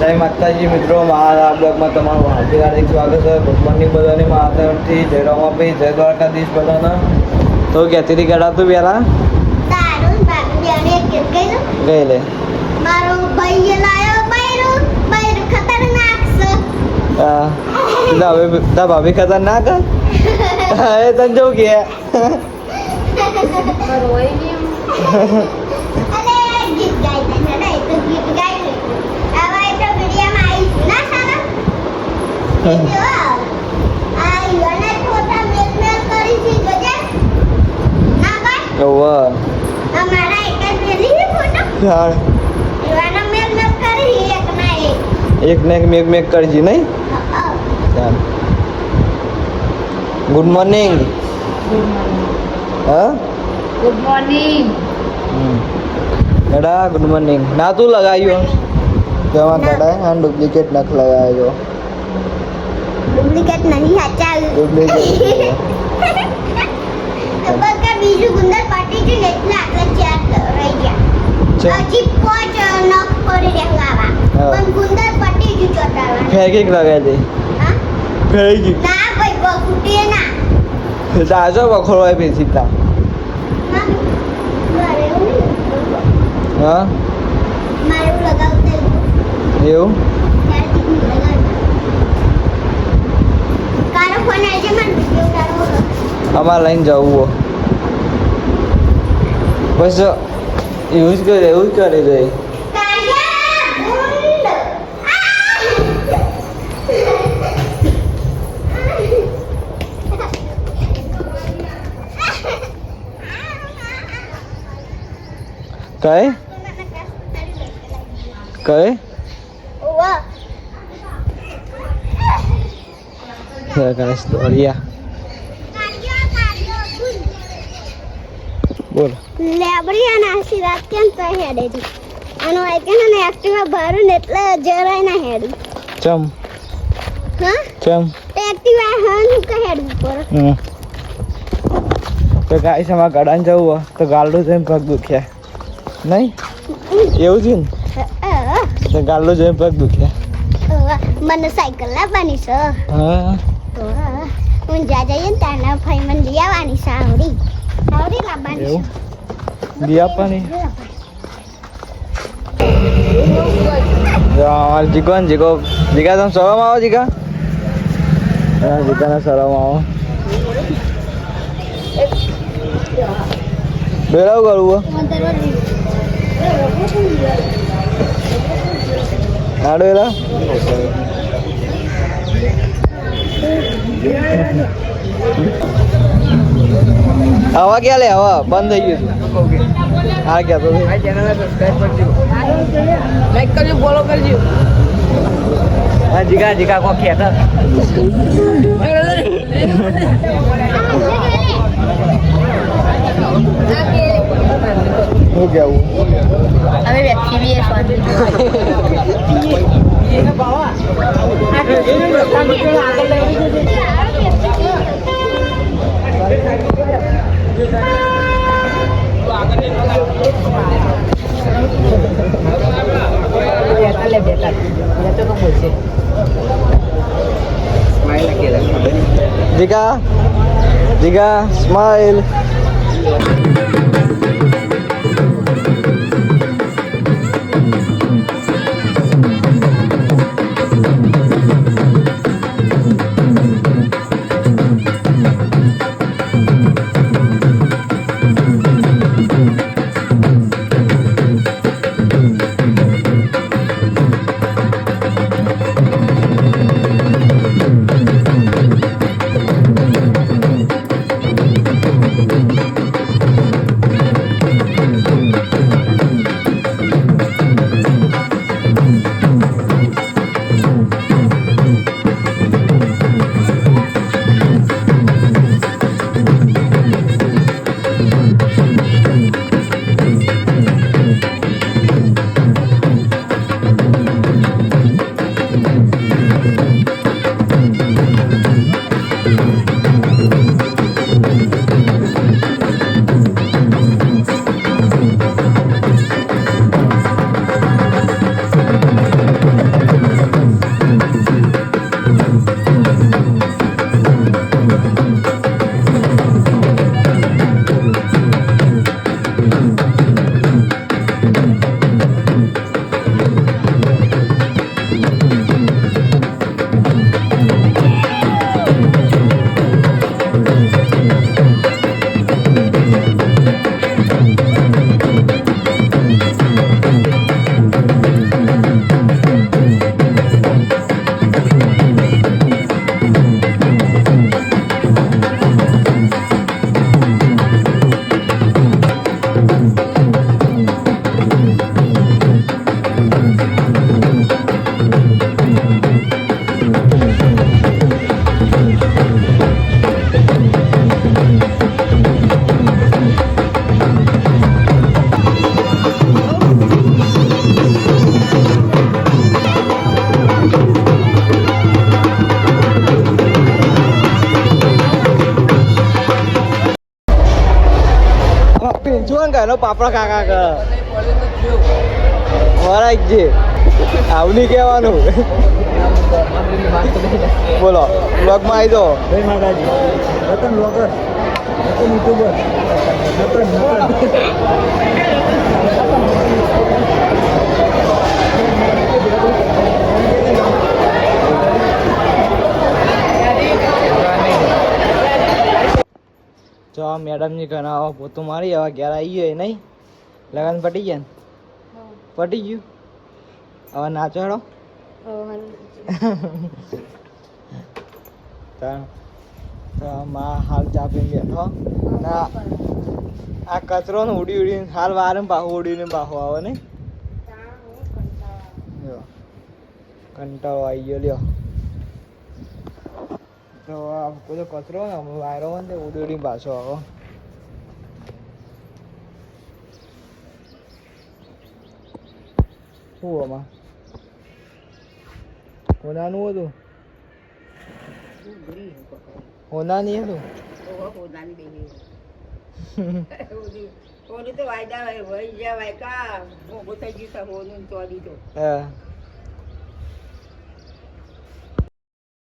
જય માતાજી મિત્રો, મારા બ્લોગમાં તમારું હાર્દિક હાર્દિક સ્વાગત છે. ગુડ મોર્નિંગ બધાને મારા તરફથી. જય રામાભાઈ, જય દ્વારકાધીશ બધાને. તો ક્યાંથી કહેવાતું પહેલા ગઈ લે મારો ભાઈ લાયો બૈરું ખતરનાક છે. હા હવે તા ભાભી ખતરનાક એ તને જવું કે અલે ગીત ગાઈ દે ને તો ગીત ગાઈ દે. હવે તો વિડિયોમાં આવી ના સારા એ જો આ યોને ફોટા મેલ કરી છે ગજે ના ભાઈ ઓવા અમારા એક જ મેલી ફોટો યાર યોને મેલ કરી એક ના એક ને એક મેક કરજી નહીં. ચાલ ગુડ મોર્નિંગ. હા good morning. Gada good morning. ના તું લગાવ્યો જવા ગડા હા ડુપ્લિકેટ નખ લગાવ્યો. ડુપ્લિકેટ નહીં સાચા ડુપ્લિકેટ બકા બીજું ગુંદર પાટી છે ને એટલે આટલા ચાર રહી ગયા. હજી 5 નખ પડી રહેવા પણ ગુંદર પટી જ ચોટાડવા. ફેંકી લગાવી દે. હા ફેંકી ના ભાઈ બકુટીએ ના તાજો બખોળવાય પેસી તા. મારે એવું હા મારે લગાવતા એવું કારો ફોન આજે મને વિડિયો ઉતારવો અમારે લઈને જવું બસ એવું જ કરે જાય. કઈ કઈ ગણેશ દોરિયા બોલ લેબરિયા ના આશીર્વાદ કેમ તો હેડે છે આનો આઈકન ને એક્ટિવા ભરું ને એટલે જરાય ના હેડું. ચમ હા ચમ એક્ટિવા હન કે હેડું પર તો ગાય સમા ગડાન જવું તો ગાલડું જોઈને પગ દુખ્યા નહીં એવું છે ને તો ગાલડું જોઈને પગ દુખ્યા. મને સાયકલ લાવવાની છે. હા હું જા જઈએ ને તારના ભાઈ મને લઈ આવવાની છે. આવડી લાવવાની એવું દી આપવાની જીગો ને જીગો જીગા તમે સવામાં આવો જીગા. હા જીગાના સરમાં આવો. બેરાવું કરવું આડો એલા હવા ક્યાં લે હવા બંધ થઈ ગયું છે. હા ક્યાં તો લાઈક કરજો, ફોલો કરજો. હા જીગા જીગા કો ખેતર હું કેવું અમે વ્યક્તિ બી જીગા જીગા સ્માઈલ. એનો પાપડા કાકા કર વરાઈ જે આવું નહીં કહેવાનું બોલો બ્લોગમાં આવી દો જય માતાજી રતન બ્લોગર રતન યુટ્યુબર જો મેડમની ઘણા આવો પોતું મારી હવે ઘેર આવી ગયો નહીં લગન પટી ગયા ને પટી ગયું હવે નાચો હેડો તો માં હાલ ચા પીને બેઠો ના આ કચરો ને ઉડી ઉડીને હાલ વારે પાહો ઉડીને પાહો આવે ને કંટાળો આવી ગયો લ્યો તો આ બધો કચરો ને વાયરો ને ઉડી ઉડીને પાછો આવો શું આમાં હોનાનું હતું હોનાની હતું ઓલું તો વાયદા હોય વહી જવાય કા મોગું થઈ ગયું છે હોનું ચોરી તો હા